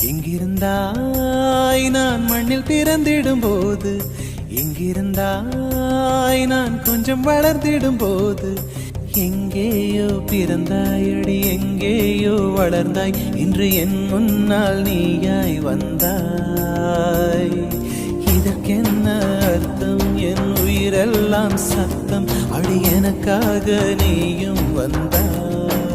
எங்கிருந்தாய் நான் மண்ணில் பிறந்திடும் போது, எங்கிருந்தாய் நான் கொஞ்சம் வளர்ந்திடும் போது, எங்கேயோ பிறந்தாயடி எங்கேயோ வளர்ந்தாய், இன்று என் முன்னால் நீயாய் வந்தாய். இதற்கென்ன அர்த்தம்? என் உயிரெல்லாம் சத்தம், அடி எனக்காக நீயும் வந்தாய்.